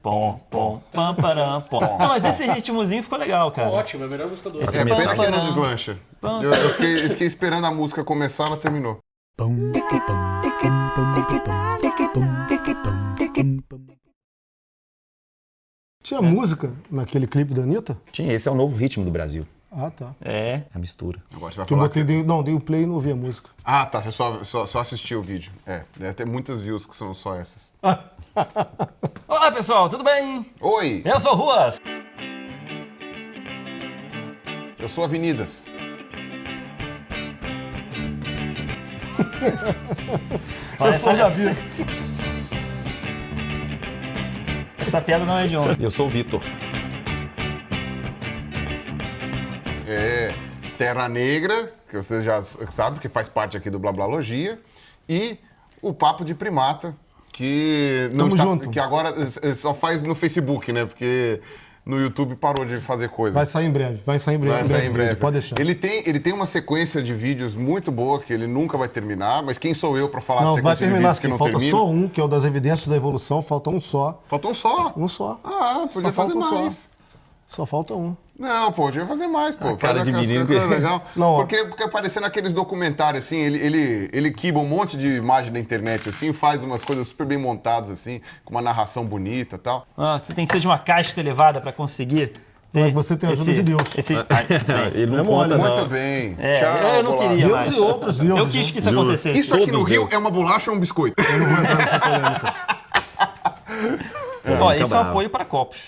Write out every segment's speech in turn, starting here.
Pom, pom, pam, param, pom. Não, mas esse ritmozinho ficou legal, cara. Ótimo, é a melhor música do ano. É pena que não deslancha. Eu fiquei esperando a música começar, ela terminou. Tinha música naquele clipe da Anitta? Tinha, esse é o novo ritmo do Brasil. Ah, tá. É. É a mistura. Agora você vai Que eu falar botei, que... dei o play e não ouvi a música. Ah, tá. Você só assistiu o vídeo. É, deve ter muitas views que são só essas. Olá, pessoal, tudo bem? Oi, Eu sou o Ruas. eu sou Avenidas. Olha, Eu sou o Davi. Essa piada não é de ontem. Eu sou o Vitor. É, Terra Negra, que você já sabe, que faz parte aqui do Blablalogia. E o Papo de Primata, que não Tamo está, junto. que agora só faz no Facebook, né? Porque no YouTube parou de fazer coisa. Vai sair em breve. Vai sair em breve. Vai sair em breve. Pode deixar. Ele tem uma sequência de vídeos muito boa que ele nunca vai terminar, mas quem sou eu para falar Não, de vai sequência de terminar vídeos que sim. não Falta termina? só um, que é o das evidências da evolução. Falta um só. Faltou um só? Um só. Ah, podia Só fazer falta um mais. Só falta um. Não, pô, devia fazer mais, pô. cara Faz de aquelas menino coisas que- legal. Não, ó. Porque aparecendo naqueles documentários, assim, ele quiba um monte de imagem da internet, assim, faz umas coisas super bem montadas, assim, com uma narração bonita e tal. Ah, você tem que ser de uma casta elevada para conseguir. Mas você tem a ajuda de Deus. Ele não É mole, conta, Muito não. bem. É, Tchau, eu não bolacha. queria Deus mais. e outros deuses. Eu quis que isso Juro. acontecesse. Isso aqui Todos no os Rio deuses. é uma bolacha ou um biscoito? Eu não vou entrar nessa polêmica. Ó, fica esse é um bravo. apoio para copos.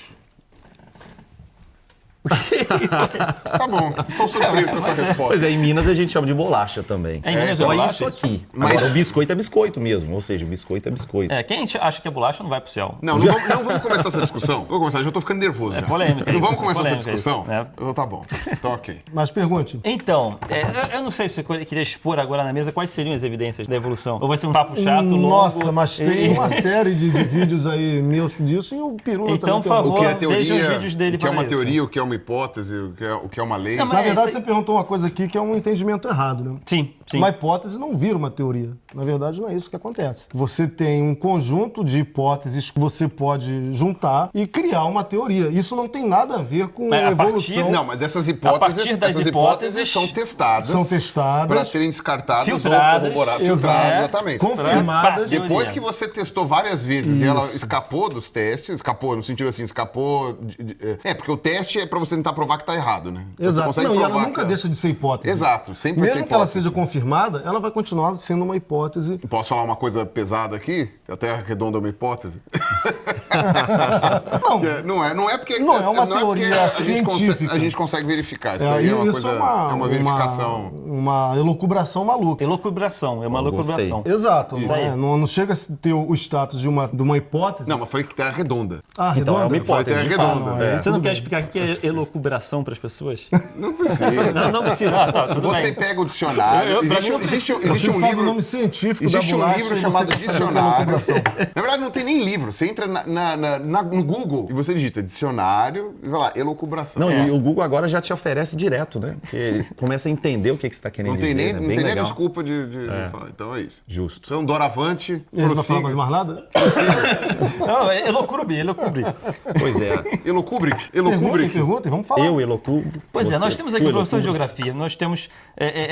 Tá bom, estou surpreso com a sua resposta. Pois é, em Minas a gente chama de bolacha também. É, em Minas só é bolacha? isso aqui. Mas- Agora o biscoito é biscoito mesmo, ou seja, o biscoito é biscoito. É, quem acha que é bolacha não vai pro céu. Não vamos começar essa discussão. Vou começar, já tô ficando nervoso. É já. polêmica Não isso, vamos é começar essa polêmica discussão? isso, né? Então tá bom. Então ok. Mas pergunte. Então, eu não sei se você queria expor agora na mesa quais seriam as evidências da evolução. Ou vai ser um papo chato, longo. Nossa, mas tem e- uma série de vídeos aí meus disso e o Pirula Então, também. por favor, O que é teoria, veja os vídeos dele o que é para uma isso. teoria, o que é uma hipótese, o que é uma lei. Não, mas- Na verdade, esse- você perguntou uma coisa aqui que é um entendimento errado, né? Sim, sim. Uma hipótese não vira uma teoria. Na verdade, não é isso que acontece. Você tem um conjunto de hipóteses que você pode juntar e criar uma teoria. Isso não tem nada a ver com Mas a evolução. partir- Não, mas essas partir das hipóteses são testadas. São testadas. Para serem descartadas Filtradas. ou corroboradas. Exato. Filtradas, exatamente. Confirmadas. Pra- Depois que você testou várias vezes e ela escapou dos testes, escapou no sentido assim, escapou... porque o teste é para você tentar provar que tá errado, né? Então, você Exato. consegue Não, e ela provar nunca que- deixa de ser hipótese. Exato, sempre vai ser Mesmo que ela hipótese. seja confirmada, ela vai continuar sendo uma hipótese. Posso falar uma coisa pesada aqui? Até arredonda uma hipótese? Não, Que não é porque... Não, é uma porque teoria a gente científica. a gente consegue verificar. Isso é, daí é uma isso coisa... é uma verificação... uma elucubração maluca. Elucubração, é uma Eu gostei. elucubração. Exato. Isso aí. Não chega a ter o status de uma hipótese. Não, mas falei que terra redonda. Ah, Então, é uma redonda? hipótese, Foi de terra fato. redonda. É. Você não quer explicar o que é elucubração para as pessoas? Não precisa. Não precisa. Ah, tá, tudo Você bem. pega o dicionário. Pra mim não Existe Você um sabe o livro. nome científico Existe da um bolacha livro e chamado você consegue ver a dicionário. elucubração. Na verdade, não tem nem livro. Você entra no Google e você digita dicionário e vai lá, elucubração. Não, É. e o Google agora já te oferece direto, né? Porque ele começa a entender o que você está querendo Não tem dizer. nem, né? não Bem tem nem a legal. desculpa de falar. Então é isso. Justo. Então, doravante, Ele não fala prossiga. mais mais nada? Não, é elucubri. Pois é. Elocubric. Perguntem, vamos falar. Eu elocubo. Pois é, você- nós temos aqui tu o professor de elocubas. geografia, nós temos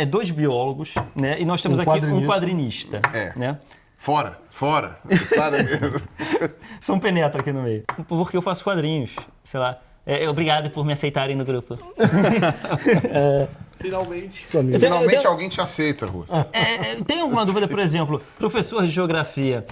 dois biólogos, né? E nós temos Um aqui um quadrinista. quadrinista, É. né? Fora. Sabe? São um penetra aqui no meio. Porque eu faço quadrinhos, sei lá. Obrigado por me aceitarem no grupo. Finalmente. Seu amigo. Finalmente alguém te aceita, Russo. Tem alguma dúvida, por exemplo, professor de geografia,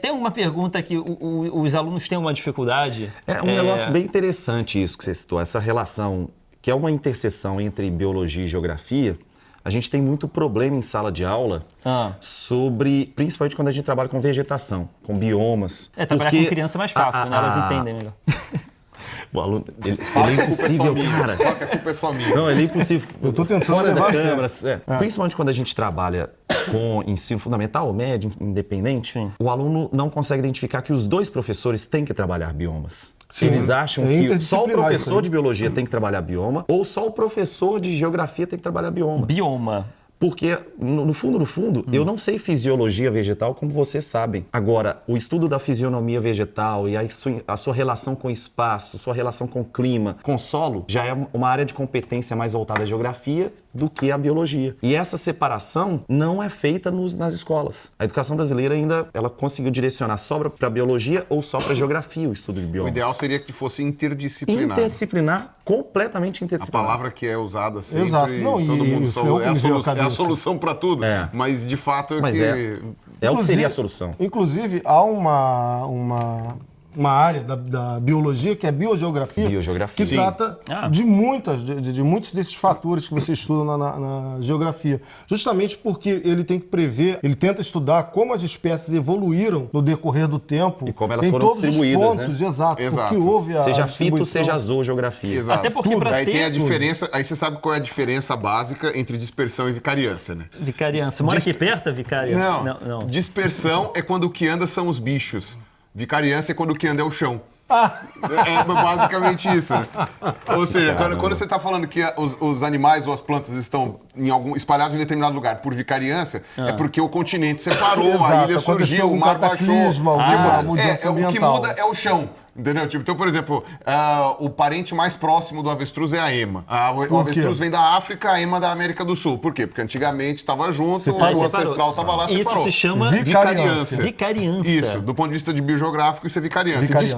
tem alguma pergunta que os alunos têm uma dificuldade? É um negócio bem interessante isso que você citou, essa relação, que é uma interseção entre biologia e geografia. A gente tem muito problema em sala de aula sobre, principalmente quando a gente trabalha com vegetação, com biomas. Trabalhar com criança é mais fácil, né? Elas entendem melhor. O aluno, ele é impossível, cara. Fala que a culpa é só minha. Não, ele é impossível. Eu tô tentando Fora levar da a sério. câmera. Principalmente quando a gente trabalha com ensino fundamental, médio, independente, Sim. o aluno não consegue identificar que os dois professores têm que trabalhar biomas. Sim. Eles acham É que só o interdisciplinar isso professor aí. de biologia tem que trabalhar bioma ou só o professor de geografia tem que trabalhar bioma. Bioma. Porque, no fundo, eu não sei fisiologia vegetal como vocês sabem. Agora, o estudo da fisionomia vegetal e a sua relação com o espaço, sua relação com o clima, com o solo, já é uma área de competência mais voltada à geografia do que à biologia. E essa separação não é feita nas escolas. A educação brasileira ainda, ela conseguiu direcionar só para biologia ou só para geografia, o estudo de biomas. O ideal seria que fosse interdisciplinar. Interdisciplinar, completamente A interdisciplinar. palavra que é usada sempre, Exato. Não, todo mundo é a a solução para tudo, mas de fato é Mas que... É o que seria a solução. Inclusive, há uma área da biologia, que é a biogeografia, Biogeografia. que Sim. trata de muitos desses fatores que você estuda na geografia. Justamente porque ele tem que prever, ele tenta estudar como as espécies evoluíram no decorrer do tempo. E como elas em foram todos distribuídas, os pontos, né? Exato. Exato. Porque houve a Seja fito, distribuição. seja zoogeografia. Exato. Até porque pra Aí ter tem a tudo. diferença, aí você sabe qual é a diferença básica entre dispersão e vicariância, né? Vicariância. Você mora aqui perto, Vicária? Não. Dispersão é quando o que anda são os bichos. Vicariância é quando o que anda é o chão. Ah, É basicamente isso. Né? Ou seja, quando você está falando que os animais ou as plantas estão espalhados em determinado lugar por vicariância, é porque o continente separou, a Exato, ilha aconteceu surgiu, o um mar baixou. cataclisma, alguma mudança O que ambiental. muda é o chão. Entendeu? Tipo, então, por exemplo, o parente mais próximo do avestruz é a ema. O avestruz vem da África, a ema da América do Sul. Por quê? Porque antigamente estava junto, o ancestral estava lá, separou. Isso se chama vicariância. Vicariância. Isso, do ponto de vista de biogeográfico, isso é vicariância. Vicariância.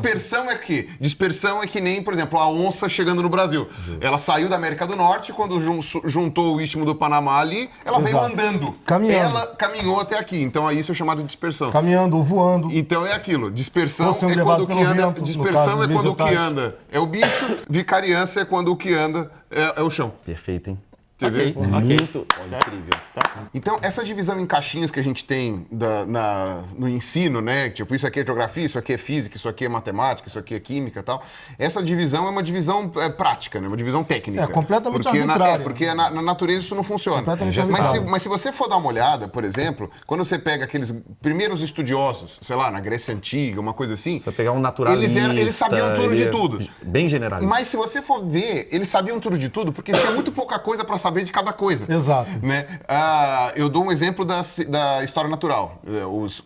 Dispersão é que nem, por exemplo, a onça chegando no Brasil. Ela saiu da América do Norte, quando juntou o istmo do Panamá ali, ela veio andando. Caminhando. Ela caminhou até aqui. Então, isso é chamado de dispersão. caminhando ou voando. Então é aquilo. Dispersão Ou sendo é levado quando o que pelo anda. vento, no Dispersão caso é dos quando o que vegetais. anda é o bicho. Vicariância é quando o que anda é o chão. Perfeito, hein? Você vê? Ok. Muito incrível. Então, essa divisão em caixinhas que a gente tem no ensino, né? Tipo, isso aqui é geografia, isso aqui é física, isso aqui é matemática, isso aqui é química e tal. Essa divisão é uma divisão prática, né? Uma divisão técnica. É completamente porque arbitrária. Porque na natureza isso não funciona. Completamente Mas arbitrário. se você for dar uma olhada, por exemplo, quando você pega aqueles primeiros estudiosos, sei lá, na Grécia Antiga, uma coisa assim... Você pegar um naturalista... Eles sabiam tudo de tudo. Bem generalista. Mas se você for ver, eles sabiam tudo de tudo, porque tinha muito pouca coisa para saber de cada coisa. Exato. Né? Eu dou um exemplo da história natural.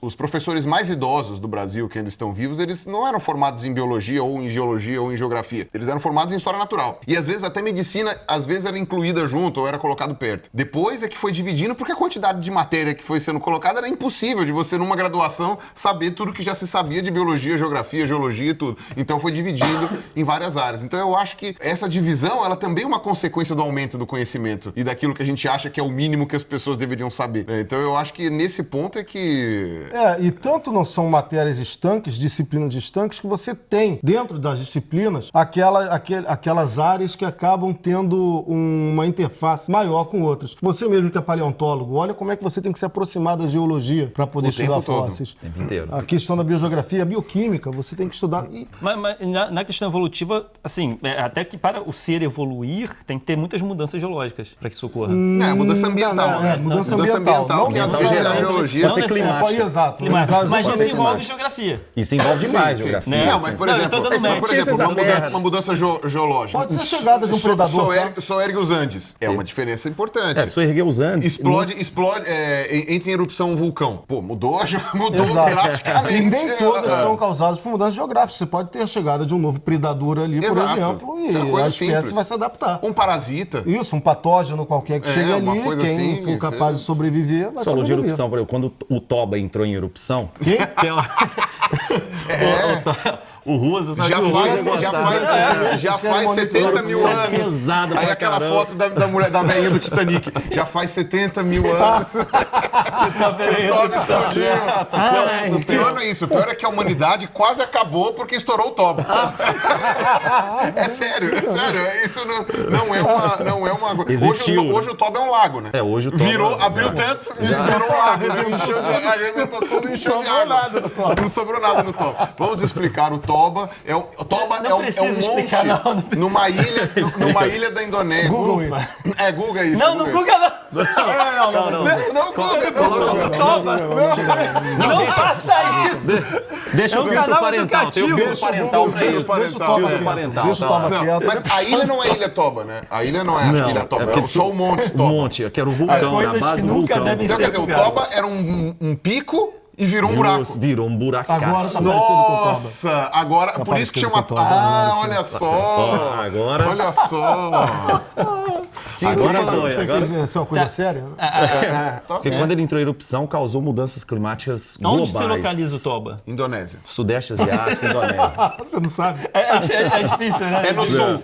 Os professores mais idosos do Brasil, que ainda estão vivos, eles não eram formados em biologia ou em geologia ou em geografia. Eles eram formados em história natural. E às vezes até medicina, às vezes era incluída junto ou era colocado perto. Depois é que foi dividindo, porque a quantidade de matéria que foi sendo colocada era impossível de você, numa graduação, saber tudo que já se sabia de biologia, geografia, geologia e tudo. Então foi dividido em várias áreas. Então eu acho que essa divisão, ela também é uma consequência do aumento do conhecimento e daquilo que a gente acha que é o mínimo que as pessoas deveriam saber. Então eu acho que nesse ponto é que... E tanto não são matérias estanques, disciplinas estanques, que você tem dentro das disciplinas aquelas áreas que acabam tendo uma interface maior com outras. Você mesmo que é paleontólogo, olha como é que você tem que se aproximar da geologia para poder estudar tempo todo. fósseis. O tempo inteiro. A questão da biogeografia, a bioquímica, você tem que estudar. Mas na questão evolutiva, assim, até que para o ser evoluir, tem que ter muitas mudanças geológicas para que isso ocorra. Mudança ambiental. Mudança ambiental. Que é a necessariamente- geologia. Pode ser climática. Exato. Mas isso Justamente envolve geografia. Isso envolve demais Sim. geografia. Né? Não, mas por Não, eu exemplo, tô dando mérito. uma mudança geológica. Pode ser chegada de um predador. Só ergue os Andes. É uma diferença importante. Só erguer os Andes. Explode, entra em erupção um vulcão. Pô, mudou Exato. drasticamente. E nem todas são causadas por mudanças geográficas. Você pode ter a chegada de um novo predador ali, por Exato. exemplo, É uma e coisa a espécie simples. vai se adaptar. Um parasita. Isso, um patógeno qualquer que chegue uma ali, coisa quem assim, for capaz de sobreviver, vai Falou de sobreviver. erupção, por exemplo, quando o Toba entrou em erupção, o Ruas, sabe Já que o Ruas ia gostar. já faz 70 mil Isso é anos. pesado Aí pra aquela caramba. foto da mulher, da velhinha do Titanic. Já faz 70 mil anos. Toba explodiu. Não, o pior não é isso. O pior é que a humanidade quase acabou porque estourou o Toba. É sério. Isso não é uma... Existiu. Hoje o Toba é um lago, né? Hoje o Toba... Virou, abriu tanto, estourou um lago. Arrebentou tudo em chão de água. Não sobrou nada no Toba. Vamos explicar. O Toba é um precisa monte explicar, não. numa ilha da Indonésia. Google Google isso. Não, no Google não. Não, Google. Toba! Não faça isso! Deixa o filtro canal parental. Tem o filtro parental pra isso. Deixa o Toba Filtro parental. Deixa o Toba Não, quieto. mas a ilha não é Ilha Toba, né? A ilha não é a Ilha Toba, é só o Monte Toba. Monte, que era o vulcão, coisas na base que do nunca vulcão. devem Então, ser quer dizer, o Toba era um pico e virou um buraco. Virou um buracaço. Agora tá parecido com o Toba. Nossa, agora, por isso que parecido chama... com o Toba, Ah, né? olha só. Agora- Olha só. Agora Você foi. Agora... quer dizer, isso é uma coisa séria? Porque quando ele entrou em erupção, causou mudanças climáticas Onde globais. se localiza o Toba? Indonésia. Sudeste Asiático, Indonésia. Você não sabe? É difícil, né? É no sul.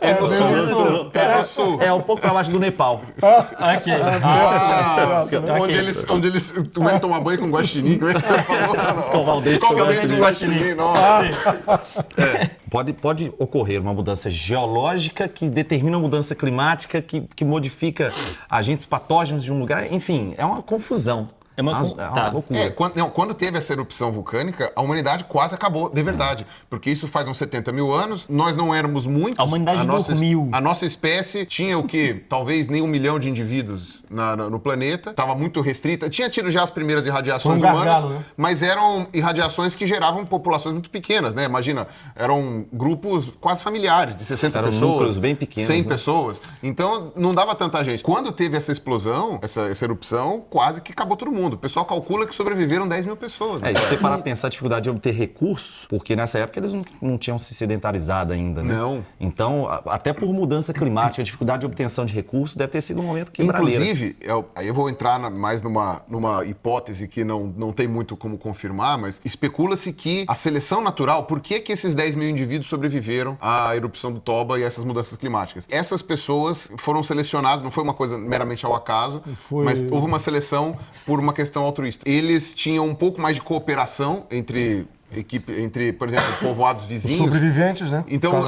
É no sul. É no sul. É um pouco pra baixo do Nepal. Aqui. Onde eles também tomam banho com guaxinim. Como é que você falou? Escovar o dente Escova o com dente com guaxinim. guaxinim. Nossa. Pode ocorrer uma mudança geológica que determina uma mudança climática que modifica agentes patógenos de um lugar. Enfim, é uma confusão. É uma loucura. Quando teve essa erupção vulcânica, a humanidade quase acabou, de verdade. Porque isso faz uns 70 mil anos, nós não éramos muitos. A humanidade dormiu. A nossa espécie tinha o quê? Talvez nem 1 milhão de indivíduos no planeta. Estava muito restrita. Tinha tido já as primeiras irradiações Foi um humanas, gargalo, né? mas eram irradiações que geravam populações muito pequenas, né? Imagina, eram grupos quase familiares, de 60 Eram pessoas. núcleos bem pequenos, 100 né? pessoas. Então, não dava tanta gente. Quando teve essa explosão, essa erupção, quase que acabou todo mundo. O pessoal calcula que sobreviveram 10 mil pessoas. Né? E se você parar pra pensar a dificuldade de obter recurso, porque nessa época eles não tinham se sedentarizado ainda, né? Não. Então, até por mudança climática, a dificuldade de obtenção de recurso deve ter sido um momento quebradeira. Inclusive, aí eu vou entrar mais numa hipótese que não tem muito como confirmar, mas especula-se que a seleção natural, por que esses 10 mil indivíduos sobreviveram à erupção do Toba e essas mudanças climáticas? Essas pessoas foram selecionadas, não foi uma coisa meramente ao acaso, mas houve uma seleção por uma questão altruísta. Eles tinham um pouco mais de cooperação entre, por exemplo, povoados vizinhos. Sobreviventes, né? Então,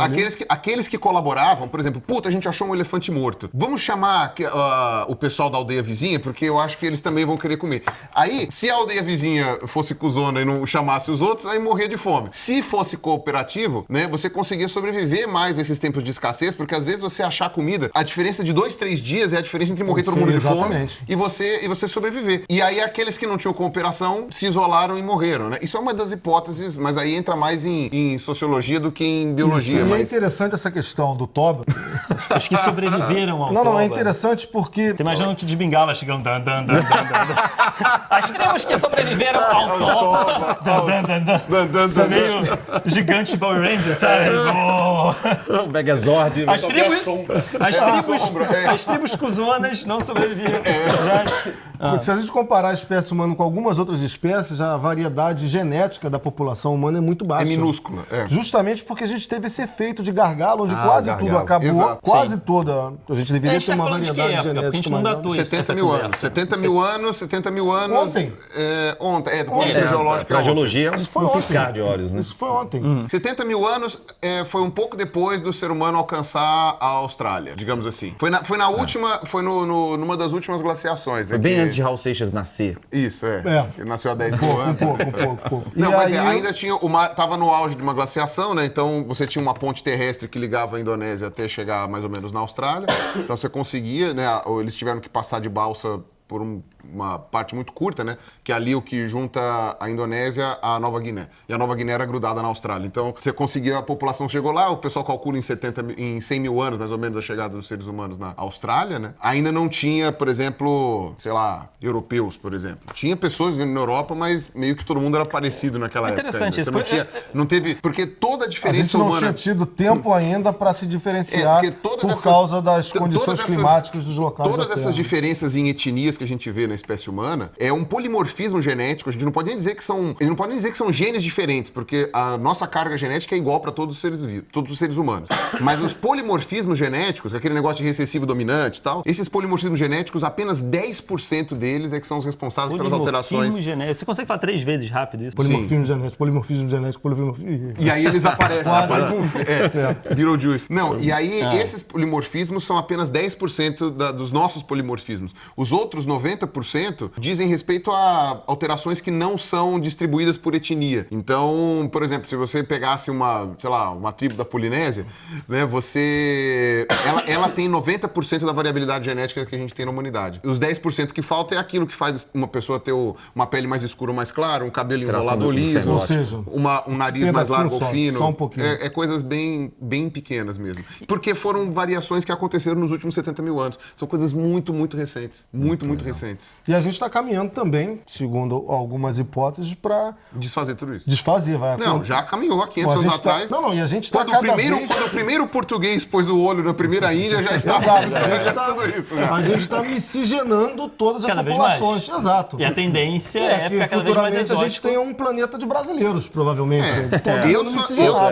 aqueles que colaboravam, por exemplo, puta, a gente achou um elefante morto. Vamos chamar o pessoal da aldeia vizinha, porque eu acho que eles também vão querer comer. Aí, se a aldeia vizinha fosse cuzona e não chamasse os outros, aí morria de fome. Se fosse cooperativo, né, você conseguia sobreviver mais nesses tempos de escassez, porque às vezes você achar comida, a diferença de 2, 3 dias é a diferença entre morrer todo mundo de fome e você sobreviver. E aí, aqueles que não tinham cooperação se isolaram e morreram, né? Isso é uma das hipóteses, mas aí entra mais em sociologia do que em biologia. Isso, mas... é interessante essa questão do Toba. Os que sobreviveram ao Toba. Não, é interessante porque... Você imagina um kit de bengala chegando. As tribos que sobreviveram ao Toba. Isso é meio gigante Power Ranger, sabe? O Megazord. As tribos cuzonas não sobreviveram. Se a gente comparar a espécie humana com algumas outras espécies, a variedade genética da população humana é muito baixa. É minúscula. Justamente porque a gente teve esse efeito de gargalo, onde quase tudo acabou. Exato. Quase toda. A gente deveria ter uma variedade genética. A gente não datou isso. 70 mil anos. 70 mil anos. Ontem. Ontem. Do ponto de vista geológico. Pra geologia é Isso foi um ontem. piscar de olhos, né? Isso foi ontem. 70 mil anos foi um pouco depois do ser humano alcançar a Austrália, digamos assim. Foi na última, numa das últimas glaciações. Né, Foi bem antes de Raul Seixas nascer. Isso, Ele nasceu há 10 mil anos. Pouco. Não, mas ainda tinha, o mar estava no auge de uma glaciação, né? Então você tinha uma ponte terrestre que ligava a Indonésia até chegar mais ou menos na Austrália. Então você conseguia, né? Ou eles tiveram que passar de balsa por uma parte muito curta, né? Que é ali o que junta a Indonésia à Nova Guiné. E a Nova Guiné era grudada na Austrália. Então, você conseguia, a população chegou lá, o pessoal calcula em 100 mil anos, mais ou menos, a chegada dos seres humanos na Austrália, né? Ainda não tinha, por exemplo, sei lá, europeus, por exemplo. Tinha pessoas vivendo na Europa, mas meio que todo mundo era parecido naquela época. Interessante isso. Você não teve... Porque toda a A diferença gente não humana... tinha tido tempo ainda para se diferenciar por causa das condições climáticas dos locais. Todas essas diferenças em etnias que a gente vê na espécie humana é um polimorfismo genético. A gente não pode nem dizer que são... Eles não podem dizer que são genes diferentes, porque a nossa carga genética é igual para todos os seres vivos, todos os seres humanos. Mas os polimorfismos genéticos, aquele negócio de recessivo dominante e tal, esses polimorfismos genéticos, apenas 10% deles é que são os responsáveis pelas alterações. Você consegue falar 3 vezes rápido isso? Polimorfismo genético, polimorfismo genético, polimorfismo... E aí eles aparecem. Beetlejuice. Não, e aí esses polimorfismos são apenas 10% dos nossos polimorfismos. Os outros 90% dizem respeito a alterações que não são distribuídas por etnia. Então, por exemplo, se você pegasse uma tribo da Polinésia, né, ela tem 90% da variabilidade genética que a gente tem na humanidade. Os 10% que falta é aquilo que faz uma pessoa ter uma pele mais escura ou mais clara, um cabelo enrolado ou liso, ou seja, um nariz mais largo ou fino. Só um pouquinho. É coisas bem pequenas mesmo. Porque foram variações que aconteceram nos últimos 70 mil anos. São coisas muito, muito recentes. Muito recentes. E a gente está caminhando também, segundo algumas hipóteses, para Desfazer tudo isso. Desfazer, vai. Não, já caminhou há 500 anos atrás. Não, e a gente está Quando o primeiro português pôs o olho na primeira Índia, já estava tudo isso. Já. A gente está miscigenando todas as Cada vez populações. mais. Exato. E a tendência é que ficar cada vez mais futuramente a gente exótico. tenha um planeta de brasileiros, provavelmente.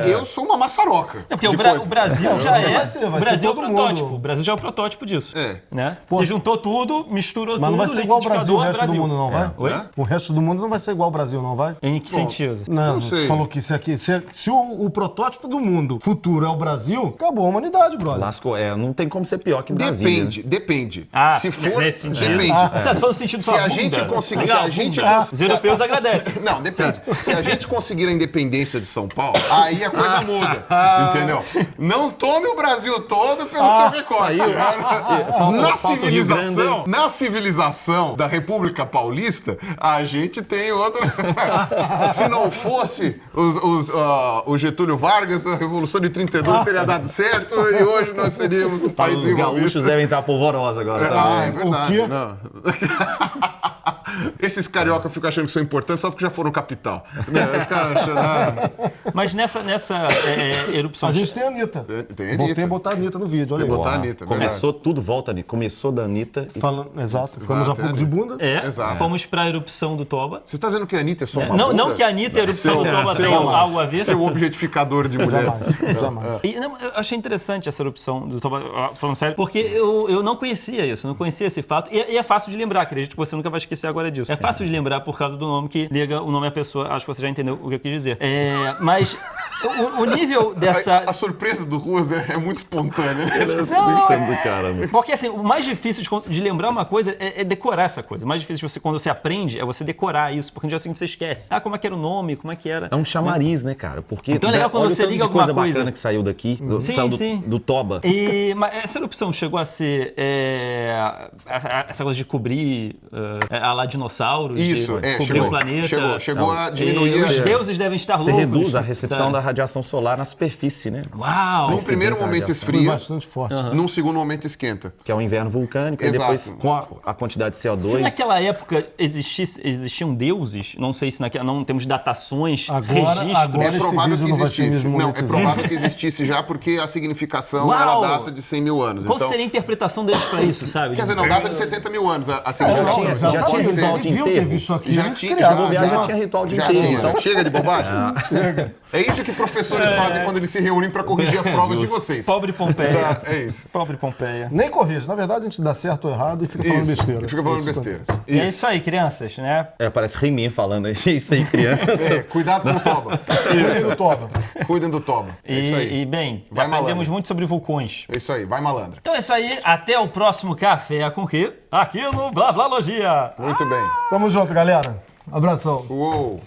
Eu sou uma maçaroca. É porque de o coisas. Brasil já é. vai ser O Brasil é o todo protótipo. mundo. O Brasil já é o protótipo disso. É. Né? Pô. Porque juntou tudo, misturou Mas tudo. não vai ser igual ao Brasil o liquidificador, resto do mundo, não vai? Oi? É? O resto do mundo não vai ser igual ao Brasil, não vai? Em que sentido? Não, sei. você falou que isso aqui. Se o protótipo do mundo futuro é o Brasil, acabou a humanidade, brother. Lascou, não tem como ser pior que Brasília. Depende. Ah, Se for, nesse sentido. depende. Se for no sentido Se a gente conseguir, Os europeus agradecem. Não, depende. Se a gente conseguir a independência de São Paulo, aí a coisa muda, entendeu? Não tome o Brasil todo pelo seu recorte. Na civilização da República Paulista, a gente tem outra... Se não fosse o Getúlio Vargas, a Revolução de 32 teria dado certo e hoje nós seríamos um país Os desenvolvido. gaúchos devem estar polvorosos agora. É também. verdade. O quê? Não. Esses carioca ficam achando que são importantes só porque já foram capital. Né? Os caras achando... Mas nessa erupção... A gente tem a Anitta. Tem a Anitta. Voltei a botar a Anitta no vídeo, olha aí. botar a Anitta, Começou, tudo volta ali. Começou da Anitta e Exato. Ficamos há até pouco de ali. bunda. Exato. Fomos pra erupção do Toba. Você está dizendo que a Anitta é só uma Não, bunda? não que a Anitta e a erupção do Toba tenham algo a ver. Seu objetificador de mulher. Jamais. E, não, eu achei interessante essa erupção do Toba, falando sério, porque eu não conhecia isso, não conhecia esse fato. E é fácil de lembrar, acredito que você nunca vai esquecer agora disso. É fácil de lembrar por causa do nome que liga o nome à pessoa. Acho que você já entendeu o que eu quis dizer. Mas o nível dessa... A surpresa do Ruas é muito espontânea. pensando do cara, meu. Porque assim, o mais difícil de lembrar uma coisa é decorar essa coisa. O mais difícil quando você aprende é você decorar isso, porque no dia seguinte você esquece. Como é que era o nome, como é que era. É um chamariz, né, cara? Porque Então é legal quando olha o você tanto liga de coisa alguma coisa. bacana que saiu daqui, Sim. do Toba. Mas essa erupção chegou a ser essa coisa de cobrir a lá dinossauros, Isso, de cobrir chegou. o planeta. Chegou a diminuir. Os deuses devem estar Você loucos. reduz a recepção sabe? da radiação solar na superfície, né? Uau! Num primeiro momento Foi esfria, bastante forte. num segundo momento esquenta. Que é o inverno vulcânico, Exato. e depois com a quantidade de CO2... Se naquela época existiam deuses, não sei se não temos datações, registros. Agora É esse provável vídeo que não vai ser existisse. mesmo Não, é monetizado. provável que existisse já porque a significação Uau! ela data de 100 mil anos. Qual Então, seria a interpretação deles pra isso, sabe? quer dizer, não, data de 70 mil anos. A Já significação. já sabia, tinha eles ritual de deviam ter enterro. visto aqui. Já eles tinha, criaram. já tinha ritual de já enterro, tinha. então. Chega de bobagem? É isso que professores fazem quando eles se reúnem para corrigir as provas de vocês. Pobre Pompeia. É isso. Pobre Pompeia. Nem corrige. Na verdade, a gente dá certo ou errado e fica falando Isso. besteira. Fica falando Isso besteira. acontece. E é isso aí, crianças, né? parece o He-Man falando isso aí, crianças. Cuidado com o toba. Cuidem do toba. Cuidem do toba. É isso aí. E bem, Vai, aprendemos malandro. muito sobre vulcões. É isso aí. Vai, malandra. Então é isso aí, até o próximo Café com Quê? Aqui no Blá Blá Logia. Muito bem. Tamo junto, galera. Abração. Uou.